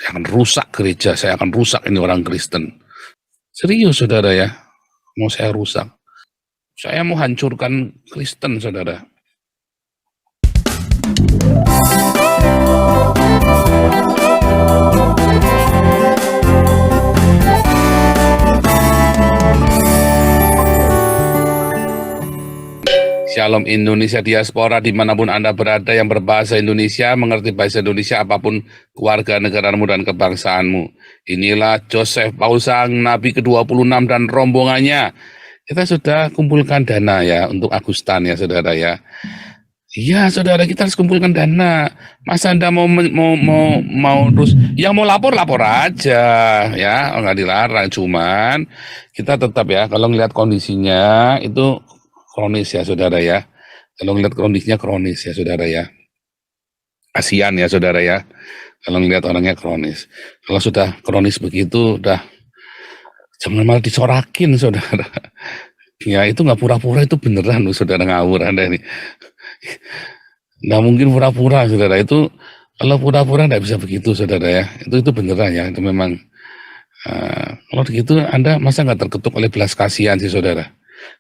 Saya akan rusak gereja, saya akan rusak ini orang Kristen. Serius saudara ya, mau saya rusak. Saya mau hancurkan Kristen saudara. Shalom Indonesia diaspora dimanapun Anda berada yang berbahasa Indonesia, mengerti bahasa Indonesia apapun keluarga negaramu dan kebangsaanmu. Inilah Joseph Pausang, Nabi ke-26 dan rombongannya. Kita sudah kumpulkan dana ya untuk Agustan ya saudara ya. Iya saudara, kita harus kumpulkan dana. Masa Anda mau terus yang mau lapor aja ya, nggak dilarang. Cuman kita tetap ya kalau ngelihat kondisinya itu kronis ya saudara ya. Kalau ngelihat kondisinya kronis ya saudara ya. Kasihan ya saudara ya. Kalau ngelihat orangnya kronis. Kalau sudah kronis begitu, udah jangan malah disorakin saudara. Ya itu nggak pura-pura, itu beneran loh saudara, ngawur Anda ini. Nggak mungkin pura-pura saudara, itu kalau pura-pura nggak bisa begitu saudara ya. Itu beneran ya, itu memang. Kalau begitu Anda masa nggak terketuk oleh belas kasihan sih saudara.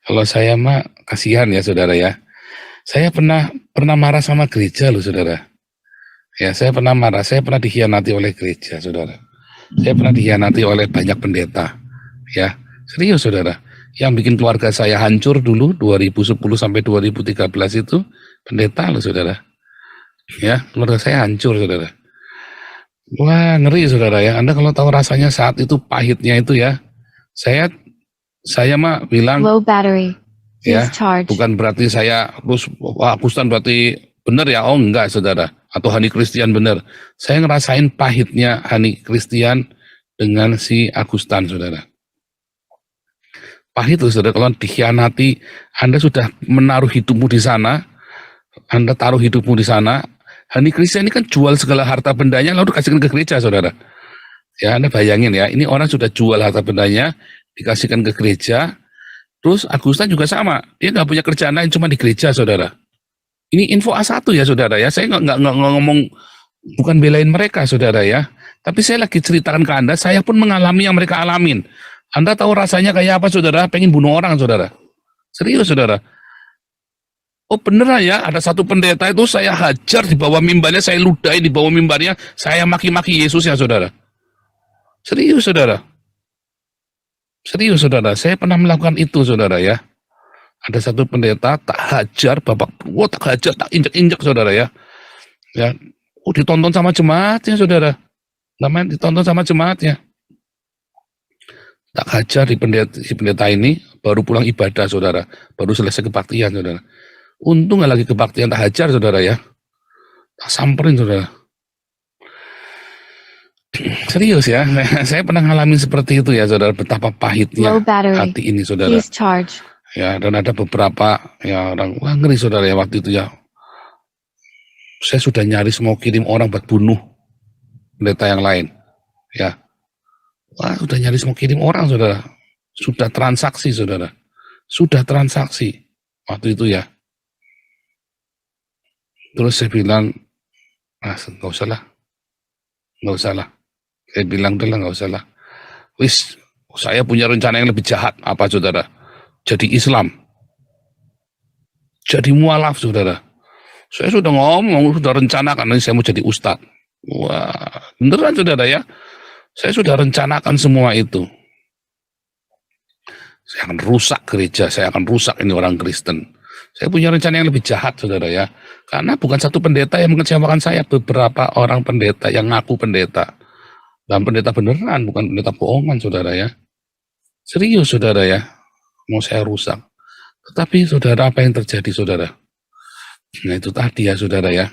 Kalau saya mah kasihan ya saudara ya. Saya pernah marah sama gereja loh saudara. Ya saya pernah marah, saya pernah dikhianati oleh gereja saudara. Saya pernah dikhianati oleh banyak pendeta. Ya serius saudara. Yang bikin keluarga saya hancur dulu 2010 sampai 2013 itu pendeta loh saudara. Ya keluarga saya hancur saudara. Wah ngeri saudara ya. Anda kalau tahu rasanya saat itu pahitnya itu ya. Saya mah bilang Low battery. ya, Please charge. bukan berarti saya terus wah Agustan berarti benar ya. Oh enggak saudara, atau Hani Christian benar. Saya ngerasain pahitnya Hani Christian dengan si Agustan saudara. Pahit loh saudara, kalau dikhianati. Anda sudah menaruh hidupmu di sana, Anda taruh hidupmu di sana. Hani Christian ini kan jual segala harta bendanya lalu dikasihkan ke gereja saudara. Ya Anda bayangin ya, ini orang sudah jual harta bendanya dikasihkan ke gereja. Terus Agustan juga sama, dia nggak punya kerjaan lain cuma di gereja saudara. Ini info A1 ya saudara ya, saya nggak ngomong, bukan belain mereka saudara ya, tapi saya lagi ceritakan ke Anda, saya pun mengalami yang mereka alamin. Anda tahu rasanya kayak apa saudara, pengen bunuh orang saudara. Serius saudara. Oh beneran ya, ada satu pendeta itu saya hajar di bawah mimbarnya, saya ludahi di bawah mimbarnya, saya maki-maki Yesus ya saudara. Serius saudara. Serius saudara, saya pernah melakukan itu saudara ya. Ada satu pendeta tak hajar, babak belur, tak hajar, tak injek-injek saudara ya. Ya, ditonton sama jemaatnya saudara. Namanya ditonton sama jemaatnya. Tak hajar si pendeta ini baru pulang ibadah saudara, baru selesai kebaktian saudara. Untung nggak lagi kebaktian, tak hajar saudara ya. Tak samperin saudara. Serius ya, saya pernah ngalamin seperti itu ya saudara, betapa pahitnya Low battery. hati ini saudara. Please charge. Ya, dan ada beberapa ya orang, wah ngeri saudara ya waktu itu ya. Saya sudah nyaris mau kirim orang buat bunuh pendeta yang lain. Ya, wah sudah nyaris mau kirim orang saudara. Sudah transaksi saudara. Sudah transaksi waktu itu ya. Terus saya bilang, nggak usah lah. Nggak usah lah. Saya bilang udah lah, nggak usah lah. Wis, saya punya rencana yang lebih jahat. Apa saudara? Jadi Islam. Jadi mualaf saudara. Saya sudah ngomong, sudah rencanakan, saya mau jadi ustadz. Wah, beneran saudara ya. Saya sudah rencanakan semua itu. Saya akan rusak gereja, saya akan rusak ini orang Kristen. Saya punya rencana yang lebih jahat saudara ya. Karena bukan satu pendeta yang mengecewakan saya, beberapa orang pendeta yang ngaku pendeta. Dan pendeta beneran, bukan pendeta bohongan saudara ya. Serius saudara ya, mau saya rusak. Tetapi saudara, apa yang terjadi saudara? Nah itu tadi ya saudara ya.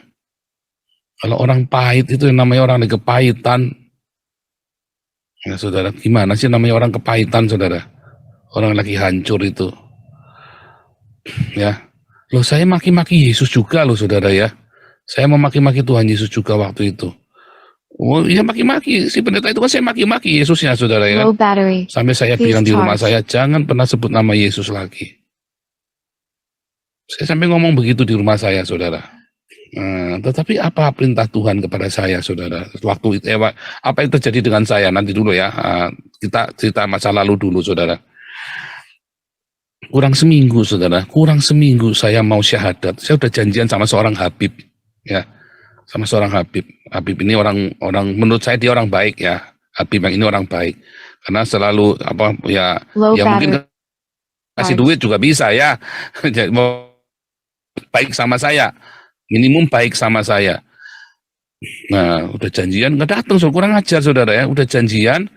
Kalau orang pahit itu yang namanya orang yang kepahitan. Ya saudara, gimana sih namanya orang kepahitan saudara? Orang lagi hancur itu. Ya, loh saya maki-maki Yesus juga loh saudara ya. Saya memaki-maki Tuhan Yesus juga waktu itu. Oh iya maki-maki, si pendeta itu kan saya maki-maki Yesusnya saudara ya. Low battery. Sampai saya Please bilang di rumah charge. saya, jangan pernah sebut nama Yesus lagi. Saya sampai ngomong begitu di rumah saya saudara. Tetapi apa perintah Tuhan kepada saya, saudara? Waktu itu, apa yang terjadi dengan saya nanti dulu ya. Kita cerita masa lalu dulu, saudara. Kurang seminggu, saudara. Kurang seminggu saya mau syahadat. Saya udah janjian sama seorang Habib, ya, sama seorang Habib. Habib ini orang menurut saya dia orang baik ya. Habib yang ini orang baik. Karena selalu ya mungkin kasih duit juga bisa ya. Mau baik sama saya, minimum baik sama saya. Nah, udah janjian nggak datang, kurang ajar saudara ya. Udah janjian,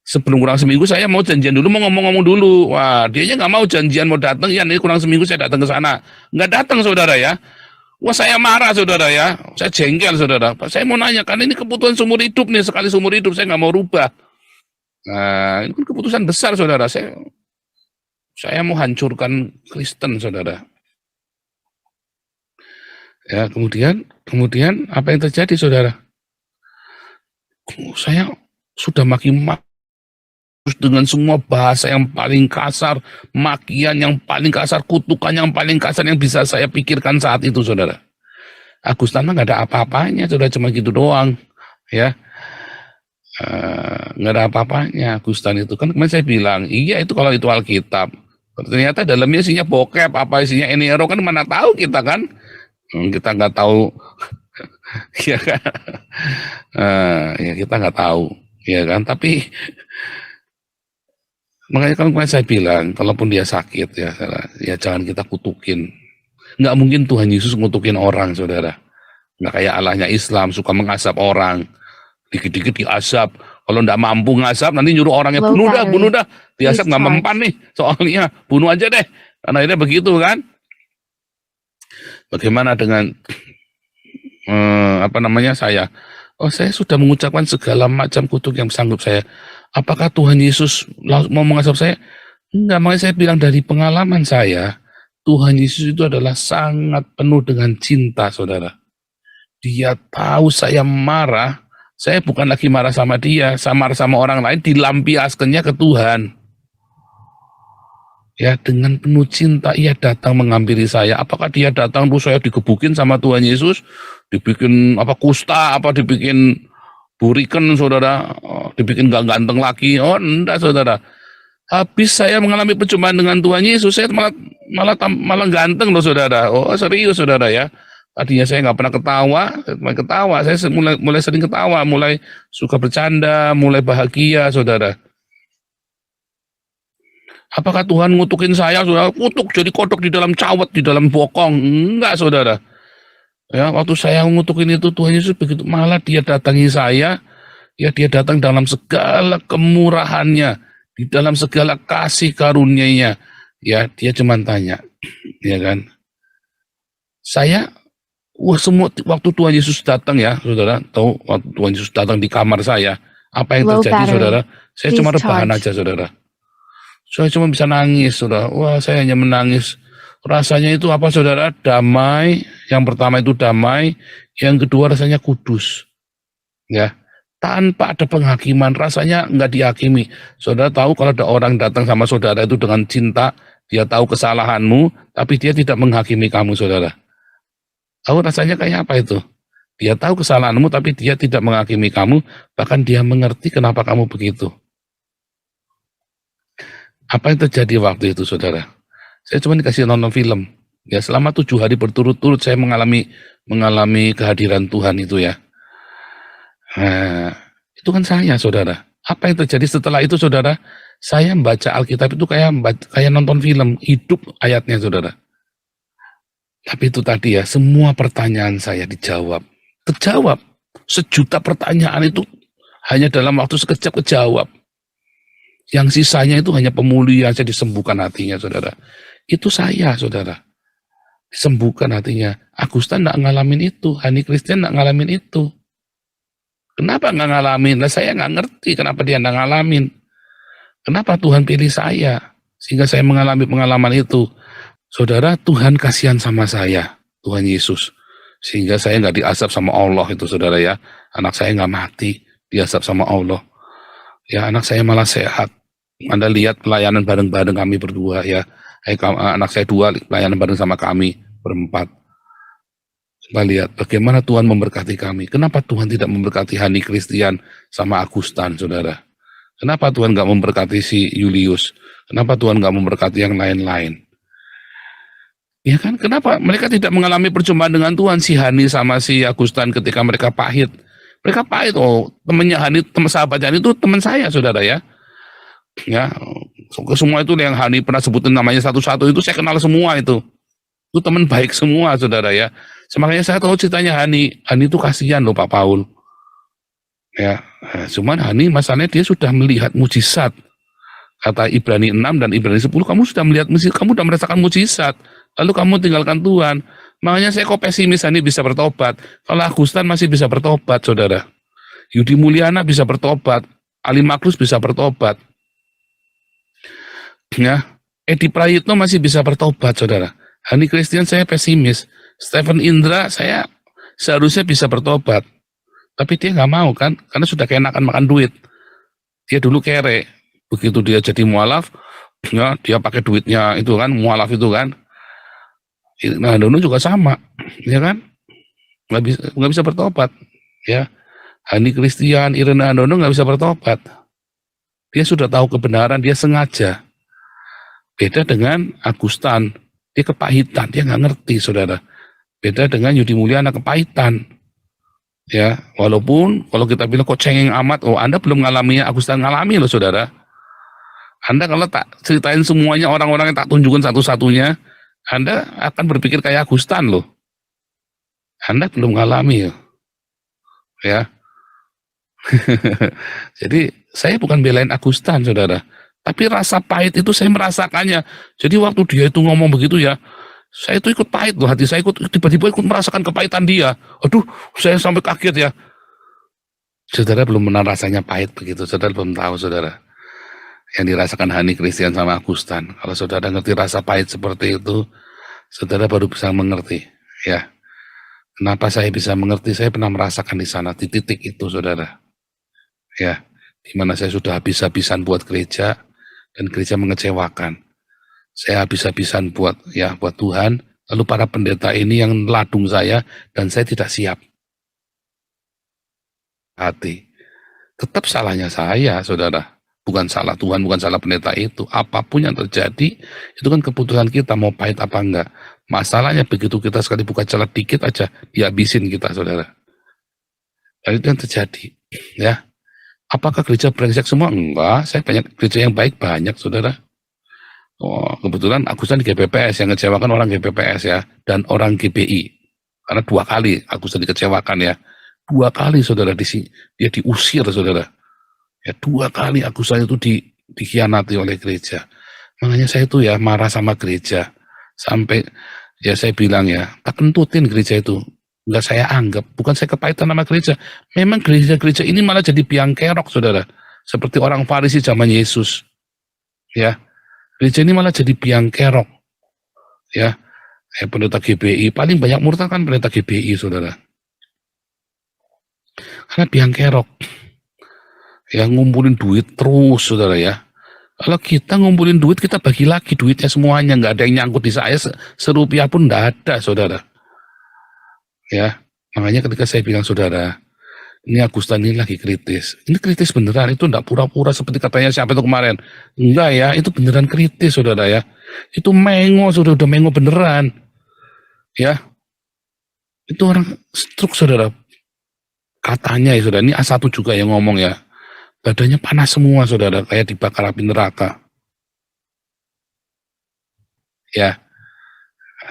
sebelum kurang seminggu saya mau janjian dulu, mau ngomong-ngomong dulu. Wah, dianya nggak mau janjian, mau datang, ya ini kurang seminggu saya datang ke sana. Nggak datang saudara ya. Wah, saya marah saudara ya. Saya jengkel saudara. Saya mau nanya, kan ini keputusan seumur hidup nih, sekali seumur hidup saya nggak mau rubah. Nah, ini kan keputusan besar saudara. Saya mau hancurkan Kristen saudara. Ya, kemudian apa yang terjadi saudara? Saya sudah maki-maki dengan semua bahasa yang paling kasar, makian yang paling kasar, kutukan yang paling kasar yang bisa saya pikirkan saat itu saudara. Agustan nggak ada apa-apanya, saudara, cuma gitu doang, ya. Nggak ada apa-apanya Agustan itu. Kan kemarin saya bilang, iya itu kalau itu Alkitab. Ternyata dalamnya isinya bokep, apa isinya Enero, kan mana tahu kita kan. Kita nggak tahu, ya kan? Ya kita nggak tahu, ya kan? Tapi makanya kan kemarin saya bilang, kalaupun dia sakit ya jangan kita kutukin. Nggak mungkin Tuhan Yesus ngutukin orang, saudara. Nggak kayak Allahnya Islam suka mengasap orang, dikit-dikit diasap. Kalau nggak mampu ngasap, nanti nyuruh orangnya bunuh dah. Diasap nggak mempan nih, soalnya bunuh aja deh. Karena akhirnya begitu kan. Bagaimana dengan saya? Saya sudah mengucapkan segala macam kutuk yang sanggup saya. Apakah Tuhan Yesus mau mengasap saya? Enggak, makanya saya bilang dari pengalaman saya, Tuhan Yesus itu adalah sangat penuh dengan cinta, saudara. Dia tahu saya marah, saya bukan lagi marah sama dia, marah sama orang lain, dilampiaskannya ke Tuhan. Ya, dengan penuh cinta ia datang menghampiri saya. Apakah dia datang terus saya digebukin sama Tuhan Yesus, dibikin kusta, dibikin burikan saudara, dibikin gak ganteng lagi? Oh enggak saudara. Habis saya mengalami perjumpaan dengan Tuhan Yesus, saya malah ganteng loh saudara. Oh serius saudara ya. Tadinya saya nggak pernah ketawa, saya mulai sering ketawa, mulai suka bercanda, mulai bahagia saudara. Apakah Tuhan ngutukin saya, saudara? Kutuk jadi kodok di dalam cawet, di dalam bokong. Enggak, saudara. Ya, waktu saya ngutukin itu, Tuhan Yesus begitu, malah dia datangi saya, ya dia datang dalam segala kemurahannya, di dalam segala kasih karunia-Nya. Ya, dia cuma tanya, ya kan. Semua waktu Tuhan Yesus datang ya, saudara, tahu waktu Tuhan Yesus datang di kamar saya, apa yang terjadi, saudara? Saya cuma rebahan aja, saudara. Saya cuma bisa nangis, saudara. Wah, saya hanya menangis. Rasanya itu apa, saudara? Damai. Yang pertama itu damai. Yang kedua rasanya kudus. Ya, tanpa ada penghakiman. Rasanya nggak dihakimi. Saudara tahu kalau ada orang datang sama saudara itu dengan cinta, dia tahu kesalahanmu, tapi dia tidak menghakimi kamu, saudara. Tahu rasanya kayak apa itu? Dia tahu kesalahanmu, tapi dia tidak menghakimi kamu, bahkan dia mengerti kenapa kamu begitu. Apa yang terjadi waktu itu, saudara? Saya cuma dikasih nonton film. Ya, selama 7 hari berturut-turut saya mengalami kehadiran Tuhan itu ya. Nah, itu kan saya, saudara. Apa yang terjadi setelah itu, saudara? Saya membaca Alkitab itu kayak nonton film, hidup ayatnya, saudara. Tapi itu tadi ya, semua pertanyaan saya dijawab. Terjawab. 1.000.000 pertanyaan itu hanya dalam waktu sekejap kejawab. Yang sisanya itu hanya pemulihan, saya disembuhkan hatinya, saudara. Itu saya, saudara. Disembuhkan hatinya. Agustan enggak ngalamin itu. Hani Christian enggak ngalamin itu. Kenapa enggak ngalamin? Nah, saya enggak ngerti kenapa dia enggak ngalamin. Kenapa Tuhan pilih saya? Sehingga saya mengalami pengalaman itu. Saudara, Tuhan kasihan sama saya. Tuhan Yesus. Sehingga saya enggak diasap sama Allah itu, saudara ya. Anak saya enggak mati. Diasap sama Allah. Ya, anak saya malah sehat. Anda lihat pelayanan bareng-bareng kami berdua ya. Anak saya 2 pelayanan bareng sama kami berempat. Coba lihat bagaimana Tuhan memberkati kami. Kenapa Tuhan tidak memberkati Hani Christian sama Agustan, saudara? Kenapa Tuhan nggak memberkati si Julius? Kenapa Tuhan nggak memberkati yang lain-lain? Ya kan, kenapa mereka tidak mengalami perjumpaan dengan Tuhan, si Hani sama si Agustan ketika mereka pahit? Mereka pahit, temannya Hani, teman sahabatnya Hani itu teman saya, saudara ya. Ya, semua itu yang Hani pernah sebutin namanya satu-satu itu saya kenal semua itu. Itu teman baik semua, saudara ya. Makanya saya tahu ceritanya Hani. Hani itu kasihan loh Pak Paul. Ya, cuman Hani masalahnya dia sudah melihat mujizat. Kata Ibrani 6 dan Ibrani 10, kamu sudah melihat mujizat, kamu sudah merasakan mujizat. Lalu kamu tinggalkan Tuhan. Makanya saya kok pesimis Hani bisa bertobat. Kalau Agustan masih bisa bertobat, saudara. Yudi Mulyana bisa bertobat. Ali Maklus bisa bertobat. Ya, Edi Prayitno masih bisa bertobat, saudara. Hani Christian saya pesimis. Stephen Indra saya seharusnya bisa bertobat. Tapi dia nggak mau kan, karena sudah keenakan makan duit. Dia dulu kere. Begitu dia jadi mualaf, ya, dia pakai duitnya itu kan, mualaf itu kan. Nah, Dono juga sama, ya kan? Nggak bisa bertobat, ya. Hani Christian, Irena Handono nggak bisa bertobat. Dia sudah tahu kebenaran, dia sengaja. Beda dengan Agustan, dia kepahitan, dia nggak ngerti, saudara. Beda dengan Yudi Mulyana, kepahitan. Ya, walaupun kalau kita bilang kok cengeng amat, Anda belum ngalaminya, Agustan ngalami loh, saudara. Anda kalau tak ceritain semuanya orang-orang yang tak tunjukkan satu-satunya, Anda akan berpikir kayak Agustan loh. Anda belum ngalami ya. Jadi saya bukan belain Agustan, saudara. Tapi rasa pahit itu saya merasakannya. Jadi waktu dia itu ngomong begitu ya, saya itu ikut pahit loh, hati saya tiba-tiba ikut merasakan kepahitan dia. Aduh, saya sampai kaget ya. Saudara belum pernah rasanya pahit begitu, saudara belum tahu, saudara. Yang dirasakan Hani Christian sama Agustan. Kalau saudara ngerti rasa pahit seperti itu, saudara baru bisa mengerti, ya. Kenapa saya bisa mengerti? Saya pernah merasakan di sana, di titik itu, saudara. Ya, di mana saya sudah habis-habisan buat gereja, dan gereja mengecewakan. Saya habis-habisan buat Tuhan, lalu para pendeta ini yang ladung saya, dan saya tidak siap. Hati. Tetap salahnya saya, saudara. Bukan salah Tuhan, bukan salah pendeta itu. Apapun yang terjadi, itu kan keputusan kita, mau pahit apa enggak. Masalahnya begitu kita sekali buka celah dikit aja, dihabisin kita, saudara. Dan itu yang terjadi, ya. Apakah gereja brengsek semua? Enggak, saya banyak gereja yang baik, banyak, saudara. Kebetulan Agustan di GPPS, yang ngecewakan orang GPPS ya, dan orang GBI. Karena 2 kali Agustan dikecewakan ya. 2 kali, saudara, dia diusir, saudara. Ya, 2 kali Agustan itu dikhianati oleh gereja. Makanya saya itu ya marah sama gereja. Sampai ya saya bilang ya, tak kentutin gereja itu. Enggak saya anggap, bukan saya kepahitan sama gereja. Memang gereja-gereja ini malah jadi biang kerok, saudara. Seperti orang Farisi zaman Yesus. Ya, gereja ini malah jadi biang kerok. Ya, pendeta GBI, paling banyak murtad kan pendeta GBI, saudara. Karena biang kerok. Ya, ngumpulin duit terus, saudara ya. Kalau kita ngumpulin duit, kita bagi lagi duitnya semuanya. Nggak ada yang nyangkut di saya, serupiah pun nggak ada, saudara. Ya, makanya ketika saya bilang, saudara, ini Agustan ini lagi kritis. Ini kritis beneran, itu enggak pura-pura seperti katanya siapa itu kemarin. Enggak ya, itu beneran kritis, saudara ya. Itu mengo, sudah mengo beneran. Ya, itu orang stroke, saudara. Katanya ya, saudara, ini A1 juga yang ngomong ya. Badannya panas semua, saudara, kayak dibakar api neraka. Ya,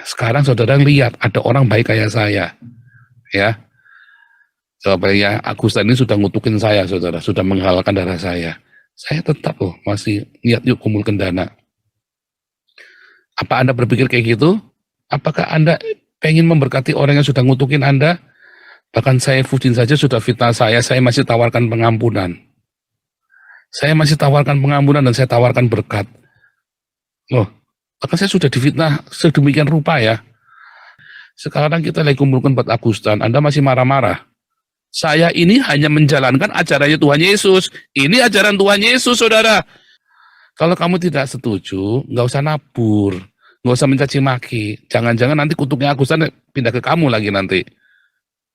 sekarang saudara lihat, ada orang baik kayak saya. Ya, coba ya, Agustan ini sudah ngutukin saya, saudara, sudah menghalalkan darah saya. Saya tetap masih niat yuk kumpulkan dana. Apa Anda berpikir kayak gitu? Apakah Anda pengen memberkati orang yang sudah ngutukin Anda? Bahkan saya Fudin saja sudah fitnah saya masih tawarkan pengampunan. Saya masih tawarkan pengampunan dan saya tawarkan berkat. Loh, bahkan saya sudah difitnah sedemikian rupa ya. Sekarang kita lagi kumpulkan buat Agustan, Anda masih marah-marah. Saya ini hanya menjalankan ajarannya Tuhan Yesus. Ini ajaran Tuhan Yesus, saudara. Kalau kamu tidak setuju, nggak usah nabur. nggak usah mencaci maki. Jangan-jangan nanti kutuknya Agustan pindah ke kamu lagi nanti.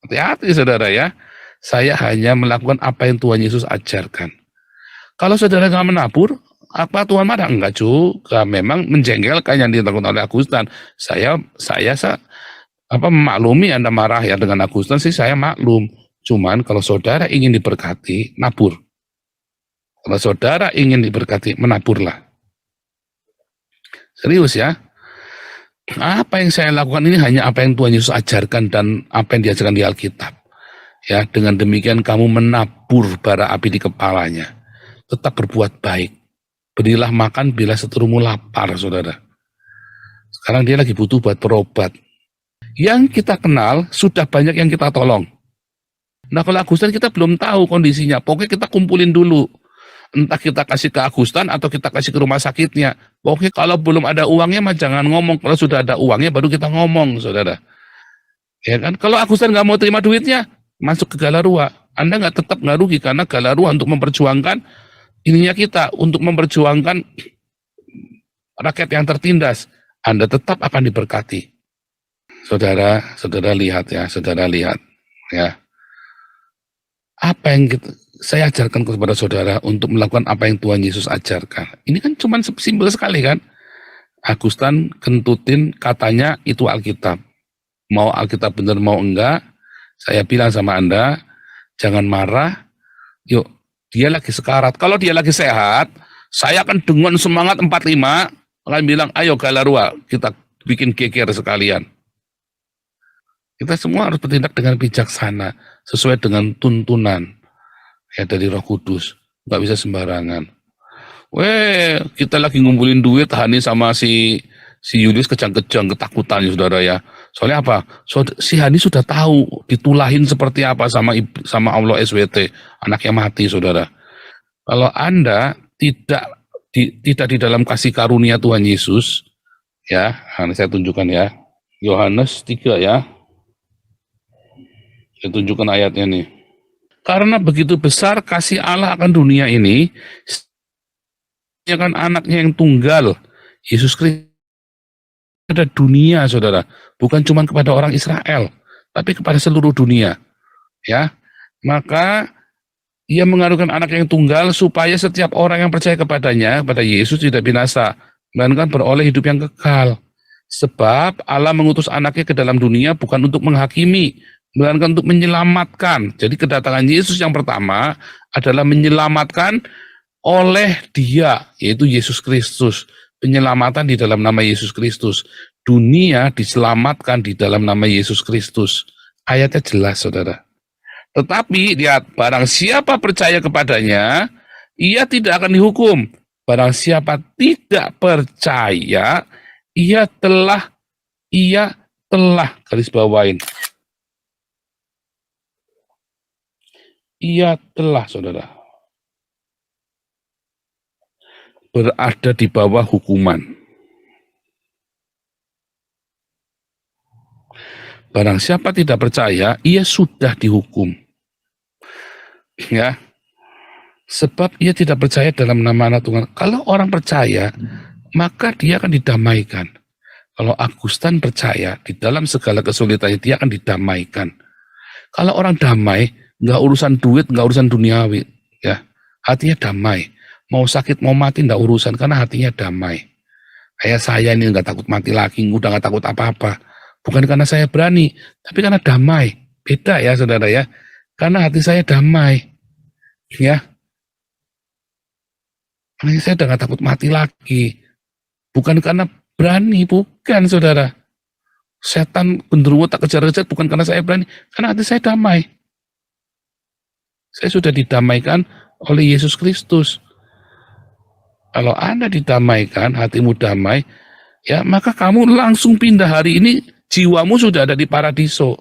Hati-hati saudara ya. Saya hanya melakukan apa yang Tuhan Yesus ajarkan. Kalau saudara nggak menabur, apa Tuhan marah? Enggak juga. Memang menjengkelkan yang dilakukan oleh Agustan. Saya memaklumi Anda marah ya dengan Agustan sih, saya maklum. Cuman kalau saudara ingin diberkati, nabur. Kalau saudara ingin diberkati, menaburlah. Serius ya. Apa yang saya lakukan ini hanya apa yang Tuhan Yesus ajarkan dan apa yang diajarkan di Alkitab. Ya, dengan demikian kamu menabur bara api di kepalanya. Tetap berbuat baik. Berilah makan bila seterumu lapar, saudara. Sekarang dia lagi butuh buat berobat. Yang kita kenal, sudah banyak yang kita tolong. Nah, kalau Agustan kita belum tahu kondisinya. Pokoknya kita kumpulin dulu. Entah kita kasih ke Agustan atau kita kasih ke rumah sakitnya. Pokoknya kalau belum ada uangnya mah jangan ngomong. Kalau sudah ada uangnya baru kita ngomong, saudara. Ya kan? Kalau Agustan nggak mau terima duitnya, masuk ke Galarua. Anda tetap nggak rugi karena Galarua untuk memperjuangkan ininya kita, untuk memperjuangkan rakyat yang tertindas. Anda tetap akan diberkati. Saudara lihat ya, ya. Apa yang saya ajarkan kepada saudara untuk melakukan apa yang Tuhan Yesus ajarkan. Ini kan cuma simpel sekali kan. Agustan kentutin katanya itu Alkitab. Mau Alkitab benar mau enggak, saya bilang sama Anda, jangan marah. Yuk, dia lagi sekarat. Kalau dia lagi sehat, saya akan dengan semangat 45 akan bilang, ayo Galarua, kita bikin geger sekalian. Kita semua harus bertindak dengan bijaksana, sesuai dengan tuntunan ya dari Roh Kudus. Nggak bisa sembarangan. Kita lagi ngumpulin duit, Hani sama si Julius kejang-kejang ketakutan ya saudara ya. Soalnya apa? Si Hani sudah tahu ditulahin seperti apa sama Allah SWT, anaknya mati saudara. Kalau Anda tidak di dalam kasih karunia Tuhan Yesus, ya, saya tunjukkan ya. Yohanes 3 ya. Saya tunjukkan ayatnya nih. Karena begitu besar kasih Allah akan dunia ini, kan anaknya yang tunggal, Yesus Kristus, kepada dunia, saudara. Bukan cuma kepada orang Israel, tapi kepada seluruh dunia. Ya, maka ia mengaruhkan anak yang tunggal supaya setiap orang yang percaya kepadanya, pada Yesus tidak binasa, melainkan beroleh hidup yang kekal. Sebab Allah mengutus anaknya ke dalam dunia bukan untuk menghakimi, melainkan untuk menyelamatkan. Jadi kedatangan Yesus yang pertama adalah menyelamatkan oleh Dia, yaitu Yesus Kristus. Penyelamatan di dalam nama Yesus Kristus. Dunia diselamatkan di dalam nama Yesus Kristus. Ayatnya jelas, saudara. Tetapi lihat, barang siapa percaya kepadanya, ia tidak akan dihukum. Barang siapa tidak percaya, ia telah garis bawain. Ia telah, saudara, berada di bawah hukuman. Barang siapa tidak percaya, ia sudah dihukum. Ya, sebab ia tidak percaya dalam nama anak Tuhan. Kalau orang percaya, maka dia akan didamaikan. Kalau Agustan percaya, di dalam segala kesulitannya dia akan didamaikan. Kalau orang damai, nggak urusan duit, nggak urusan duniawi, ya, hatinya damai. Mau sakit, mau mati, nggak urusan, karena hatinya damai. Kayak saya ini nggak takut mati lagi, udah nggak takut apa-apa. Bukan karena saya berani, tapi karena damai. Beda ya, saudara ya. Karena hati saya damai, ya. Karena saya udah nggak takut mati lagi. Bukan karena berani, bukan, saudara. Setan genderuwo tak kejar-kejar, bukan karena saya berani, karena hati saya damai. Saya sudah didamaikan oleh Yesus Kristus. Kalau Anda didamaikan, hatimu damai, ya maka kamu langsung pindah hari ini, jiwamu sudah ada di paradiso.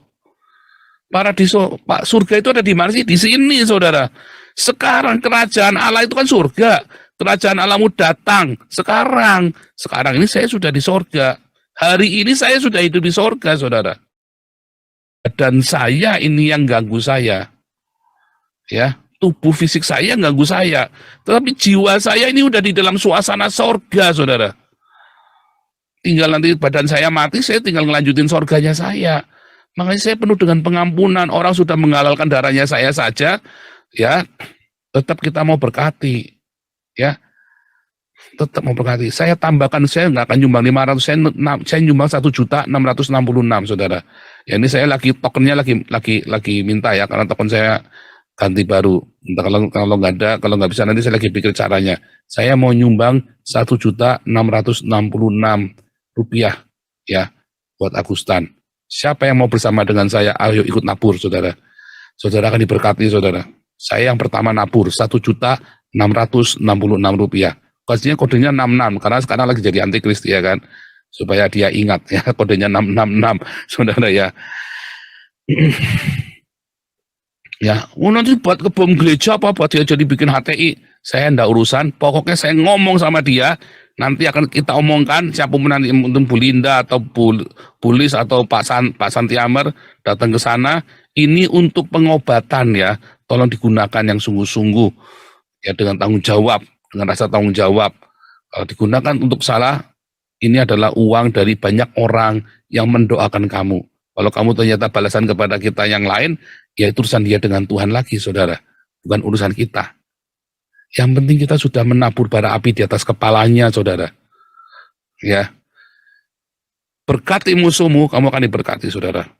Paradiso, Pak, surga itu ada di mana sih? Di sini, saudara. Sekarang kerajaan Allah itu kan surga. Kerajaan Allahmu datang. Sekarang ini saya sudah di surga. Hari ini saya sudah hidup di surga, saudara. Dan saya ini yang ganggu saya. Ya, tubuh fisik saya ganggu saya, tetapi jiwa saya ini udah di dalam suasana surga, saudara. tinggal nanti badan saya mati, saya tinggal ngelanjutin sorganya saya. Makanya saya penuh dengan pengampunan. Orang sudah menghalalkan darahnya saya saja, ya tetap kita mau berkati, ya tetap mau berkati. Saya tambahkan, saya nggak akan nyumbang 500, saya nyumbang 1.666.000, saudara. Ya ini saya lagi tokennya lagi minta ya, karena token saya ganti baru. Entah kalau nggak ada, kalau nggak bisa nanti saya lagi pikir caranya. Saya mau nyumbang 1.666.000 rupiah ya buat Agustan. Siapa yang mau bersama dengan saya? Ayo ikut nabur, saudara. Saudara akan diberkati, saudara. Saya yang pertama nabur 1.666.000 rupiah. Kodenya 66 karena sekarang lagi jadi antikris ya kan, supaya dia ingat ya kodenya 666, saudara ya. Ya, nanti buat kebom gereja apa buat dia jadi bikin HTI, saya ndak urusan. Pokoknya saya ngomong sama dia, nanti akan kita omongkan siapapun nanti Bu Linda atau Bulis atau Pak Santi Amer datang ke sana. Ini untuk pengobatan ya, tolong digunakan yang sungguh-sungguh ya, dengan tanggung jawab, dengan rasa tanggung jawab. Kalau digunakan untuk salah, ini adalah uang dari banyak orang yang mendoakan kamu. Kalau kamu ternyata balasan kepada kita yang lain, ya itu urusan dia dengan Tuhan lagi, saudara. Bukan urusan kita. Yang penting kita sudah menabur bara api di atas kepalanya, saudara. Ya, berkati musuhmu, kamu akan diberkati, saudara.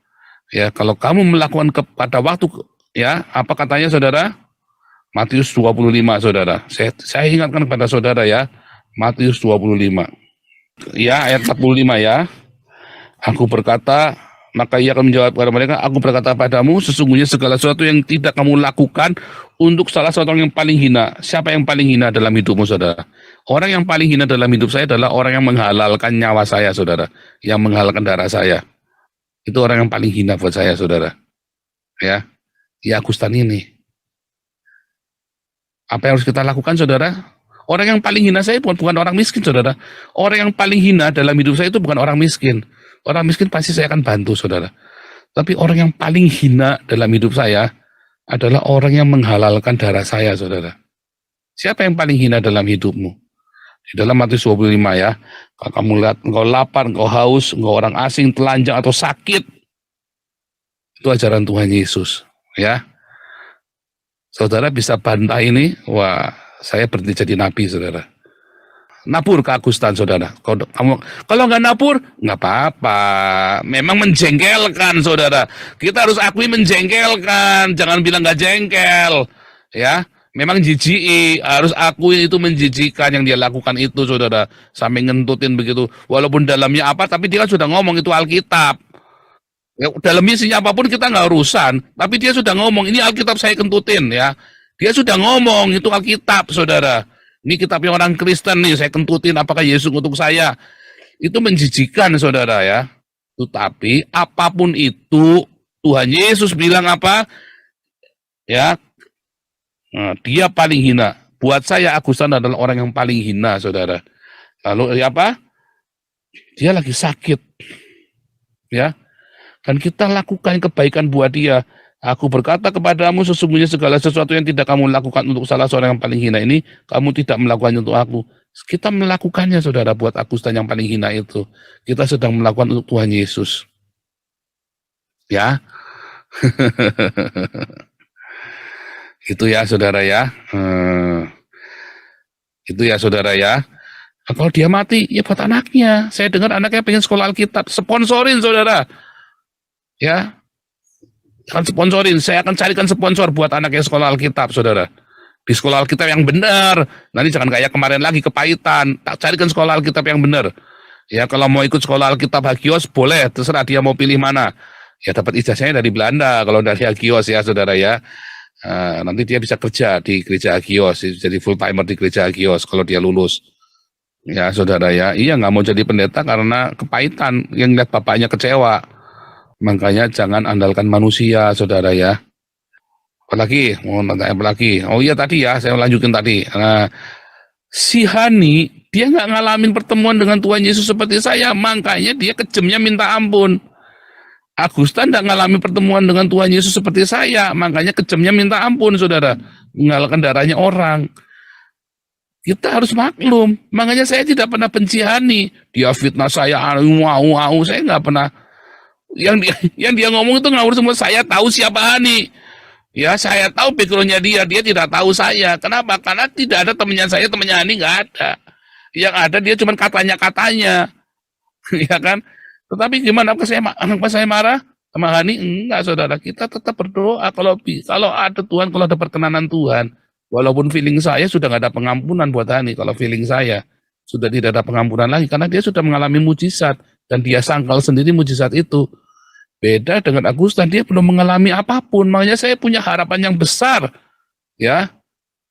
Ya, kalau kamu melakukan pada waktu, ya, apa katanya, saudara? Matius 25, saudara. Saya ingatkan kepada saudara ya, Matius 25. Ya, ayat 45 ya. Aku berkata, maka ia akan menjawab kepada mereka, aku berkata padamu, sesungguhnya segala sesuatu yang tidak kamu lakukan untuk salah satu orang yang paling hina. Siapa yang paling hina dalam hidupmu, saudara? Orang yang paling hina dalam hidup saya adalah orang yang menghalalkan nyawa saya, saudara. Yang menghalalkan darah saya. Itu orang yang paling hina buat saya, saudara. Ya Agustan ini. Apa yang harus kita lakukan, saudara? Orang yang paling hina saya bukan orang miskin, saudara. Orang yang paling hina dalam hidup saya itu bukan orang miskin. Orang miskin pasti saya akan bantu, saudara. Tapi orang yang paling hina dalam hidup saya adalah orang yang menghalalkan darah saya, saudara. Siapa yang paling hina dalam hidupmu? Di dalam Matius 25 ya, kalau kamu lihat engkau lapar, engkau haus, engkau orang asing, telanjang atau sakit, itu ajaran Tuhan Yesus, ya. Saudara bisa bantah ini, wah, saya berhenti jadi nabi, saudara. Nabur ke Agustan, saudara. Kalau nggak nabur, nggak apa-apa. Memang menjengkelkan, saudara. Kita harus akui menjengkelkan, jangan bilang nggak jengkel, ya. Memang jijik, harus akui itu menjijikan yang dia lakukan itu, saudara. Sampai ngentutin begitu. Walaupun dalamnya apa, tapi dia kan sudah ngomong itu Alkitab. Ya, dalamnya isinya apapun kita nggak urusan. Tapi dia sudah ngomong, ini Alkitab saya kentutin ya. Dia sudah ngomong, itu Alkitab, saudara. Ini kitabnya orang Kristen nih, saya kentutin apakah Yesus untuk saya. Itu menjijikan, saudara ya. Tetapi apapun itu, Tuhan Yesus bilang apa? Ya, nah, dia paling hina. Buat saya Agustan adalah orang yang paling hina, saudara. Lalu apa? Dia lagi sakit, ya. Dan kita lakukan kebaikan buat dia. Aku berkata kepadamu, sesungguhnya segala sesuatu yang tidak kamu lakukan untuk salah seorang yang paling hina ini, kamu tidak melakukannya untuk aku. Kita melakukannya, saudara, buat Agustan yang paling hina itu. Kita sedang melakukan untuk Tuhan Yesus. Ya. Itu ya, saudara ya. Itu ya, saudara ya. Kalau dia mati, ya buat anaknya. Saya dengar anaknya pengen sekolah Alkitab. Sponsorin, saudara. Ya. Akan sponsorin. Saya akan carikan sponsor buat anaknya sekolah Alkitab, saudara. Di sekolah Alkitab yang benar. Nanti jangan kayak kemarin lagi kepahitan. Tak carikan sekolah Alkitab yang benar. Ya, kalau mau ikut sekolah Alkitab Hagios, boleh. Terserah dia mau pilih mana. Ya, dapat ijazahnya dari Belanda. Kalau dari Hagios ya, saudara ya. Nanti dia bisa kerja di gereja Hagios. Jadi full timer di gereja Hagios kalau dia lulus. Ya, saudara ya. Iya, nggak mau jadi pendeta karena kepahitan. Yang lihat bapaknya kecewa. Makanya jangan andalkan manusia, saudara ya. Apalagi, mau nanya apa lagi? Oh iya tadi ya, saya lanjutin tadi. Nah, si Hani, dia nggak ngalamin pertemuan dengan Tuhan Yesus seperti saya, makanya dia kejemnya minta ampun. Agustan nggak ngalamin pertemuan dengan Tuhan Yesus seperti saya, makanya kejemnya minta ampun, saudara. Mengalahkan darahnya orang. Kita harus maklum. Makanya saya tidak pernah benci Hani. Dia fitnah saya, saya nggak pernah. Yang dia ngomong itu ngawur semua. Saya tahu siapa Hani. Ya, saya tahu backgroundnya dia tidak tahu saya. Kenapa? Karena tidak ada temannya saya, temannya Hani nggak ada. Yang ada dia cuma katanya-katanya, ya kan? Tetapi gimana? Apa saya marah sama Hani? Enggak, saudara. Kita tetap berdoa kalau ada Tuhan, kalau ada perkenanan Tuhan. Walaupun feeling saya sudah nggak ada pengampunan buat Hani. Kalau feeling saya sudah tidak ada pengampunan lagi karena dia sudah mengalami mujizat dan dia sangkal sendiri mujizat itu. Beda dengan Agustan, dia belum mengalami apapun. Makanya saya punya harapan yang besar, ya.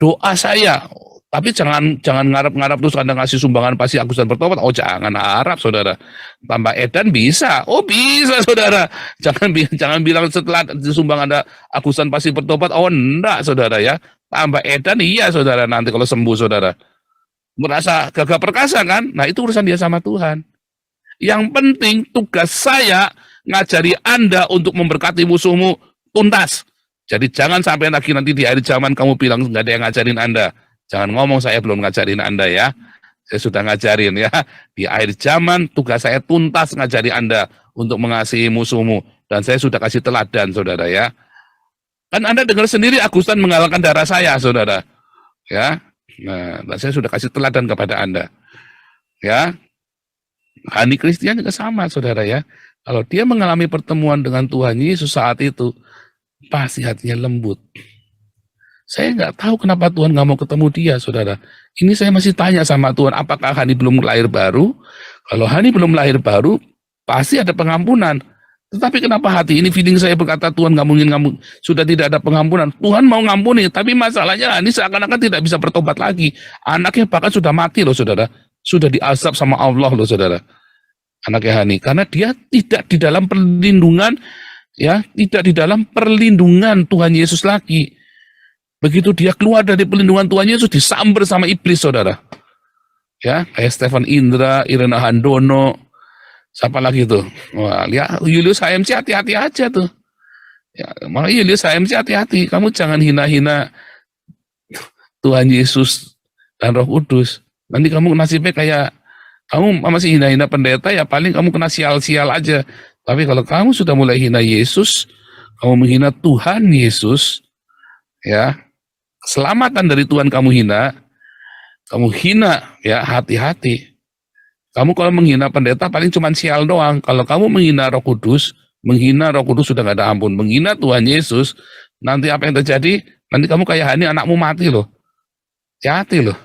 Doa saya, tapi jangan ngarap-ngarap terus Anda ngasih sumbangan pasti Agustan bertobat. Oh, jangan harap, saudara. Tambah edan bisa. Oh, bisa, saudara. Jangan bilang setelah sumbangan Anda Agustan pasti bertobat. Oh, enggak, saudara, ya. Tambah edan iya, saudara, nanti kalau sembuh, saudara. Merasa gagah perkasa kan? Nah, itu urusan dia sama Tuhan. Yang penting tugas saya ngajari Anda untuk memberkati musuhmu tuntas. Jadi jangan sampai lagi nanti di akhir zaman kamu bilang nggak ada yang ngajarin Anda. Jangan ngomong saya belum ngajarin Anda ya. Saya sudah ngajarin ya. Di akhir zaman tugas saya tuntas ngajari Anda untuk mengasihi musuhmu. Dan saya sudah kasih teladan, saudara ya. Kan Anda dengar sendiri Agustan mengalahkan darah saya, saudara. Ya. Nah, saya sudah kasih teladan kepada Anda. Ya. Hani Kristian juga sama, saudara ya. Kalau dia mengalami pertemuan dengan Tuhan Yesus saat itu, pasti hatinya lembut. Saya nggak tahu kenapa Tuhan nggak mau ketemu dia, saudara. Ini saya masih tanya sama Tuhan, apakah Hani belum lahir baru? Kalau Hani belum lahir baru, pasti ada pengampunan. Tetapi kenapa hati ini feeling saya berkata Tuhan nggak mungkin sudah tidak ada pengampunan. Tuhan mau ngampuni, tapi masalahnya Hani seakan-akan tidak bisa bertobat lagi. Anaknya bahkan sudah mati loh, saudara. Sudah diazab sama Allah loh, saudara. Anaknya Hani, karena dia tidak di dalam perlindungan, ya, tidak di dalam perlindungan Tuhan Yesus lagi. Begitu dia keluar dari perlindungan Tuhan Yesus, disamber sama iblis, saudara. Ya, kayak Stefan Indra, Irena Handono, siapa lagi tuh? Wah, lihat Julius HMC hati-hati aja tuh. Ya, makanya Julius HMC hati-hati, kamu jangan hina-hina Tuhan Yesus dan Roh Kudus. Nanti kamu nasibnya kayak kamu masih hina-hina pendeta, ya paling kamu kena sial-sial aja. Tapi kalau kamu sudah mulai hina Yesus, kamu menghina Tuhan Yesus, ya, keselamatan dari Tuhan kamu hina ya, hati-hati. Kamu kalau menghina pendeta paling cuma sial doang. Kalau kamu menghina Roh Kudus sudah gak ada ampun. Menghina Tuhan Yesus, nanti apa yang terjadi? Nanti kamu kayak Hani, anakmu mati loh. Hati loh.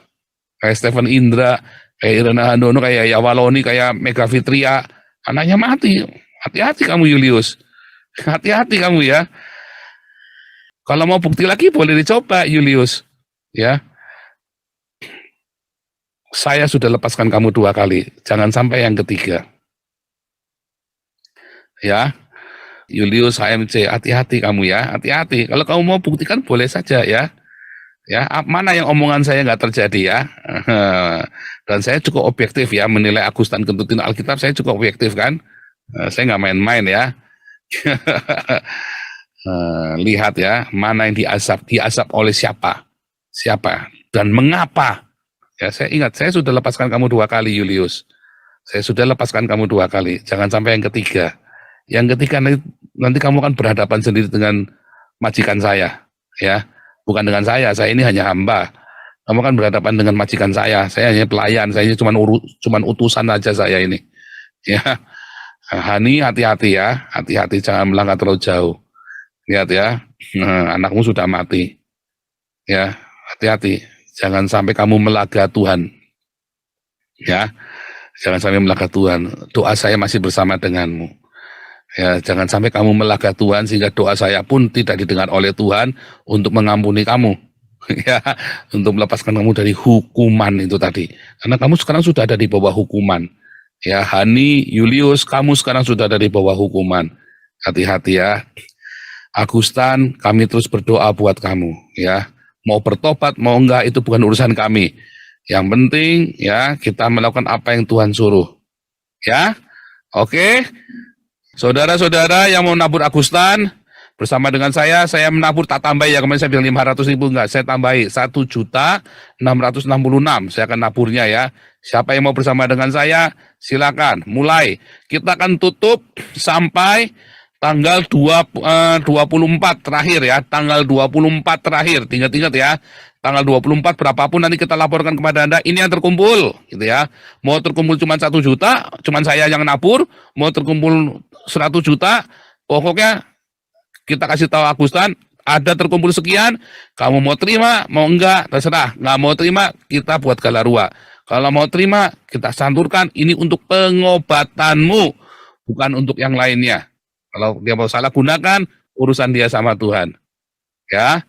Kayak Stefan Indra, kayak Irena Handono, kayak Yawaloni, kayak Mega Fitria, anaknya mati. Hati-hati kamu, Julius. Hati-hati kamu ya. Kalau mau bukti lagi boleh dicoba, Julius. Ya. Saya sudah lepaskan kamu 2 kali. Jangan sampai yang ketiga. Ya. Julius HMC, hati-hati kamu ya. Hati-hati. Kalau kamu mau buktikan boleh saja ya. Ya, mana yang omongan saya nggak terjadi ya. Dan saya cukup objektif ya menilai Agustan Gentutin Alkitab, saya cukup objektif kan. Saya nggak main-main ya. Lihat ya, mana yang diazab oleh siapa dan mengapa. Ya, saya ingat, saya sudah lepaskan kamu 2 kali, Julius. Saya sudah lepaskan kamu 2 kali. Jangan sampai yang ketiga. Yang ketiga nanti kamu akan berhadapan sendiri dengan majikan saya, ya. Bukan dengan saya ini hanya hamba. Kamu kan berhadapan dengan majikan saya hanya pelayan, saya ini cuman utusan aja saya ini. Ya, Hani hati-hati ya, hati-hati jangan melangkah terlalu jauh. Lihat ya, anakmu sudah mati. Ya, hati-hati, jangan sampai kamu melaga Tuhan. Ya, jangan sampai melaga Tuhan. Doa saya masih bersama denganmu. Ya, jangan sampai kamu melaga Tuhan sehingga doa saya pun tidak didengar oleh Tuhan untuk mengampuni kamu. Ya, untuk melepaskan kamu dari hukuman itu tadi. Karena kamu sekarang sudah ada di bawah hukuman. Ya, Hani, Julius, kamu sekarang sudah ada di bawah hukuman. Hati-hati ya. Agustan, kami terus berdoa buat kamu. Ya, mau bertobat, mau enggak, itu bukan urusan kami. Yang penting, ya, kita melakukan apa yang Tuhan suruh. Ya, oke. Saudara-saudara yang mau nabur Agustan, Bersama dengan saya menabur tak tambah ya, kemarin saya bilang 500.000 enggak, saya tambahi 1.666.000 saya akan naburnya ya. Siapa yang mau bersama dengan saya, silakan mulai. Kita akan tutup sampai tanggal 24 terakhir ya, tanggal 24 terakhir, ingat-ingat ya, tanggal 24 berapapun nanti kita laporkan kepada Anda, ini yang terkumpul, gitu ya. Mau terkumpul cuma 1 juta, cuma saya yang nabur, mau terkumpul 100 juta, pokoknya kita kasih tahu Agustan, ada terkumpul sekian, kamu mau terima, mau enggak, terserah. Nggak mau terima, kita buat galarua. Kalau mau terima, kita santurkan, ini untuk pengobatanmu, bukan untuk yang lainnya. Kalau dia mau salah gunakan, urusan dia sama Tuhan. Ya,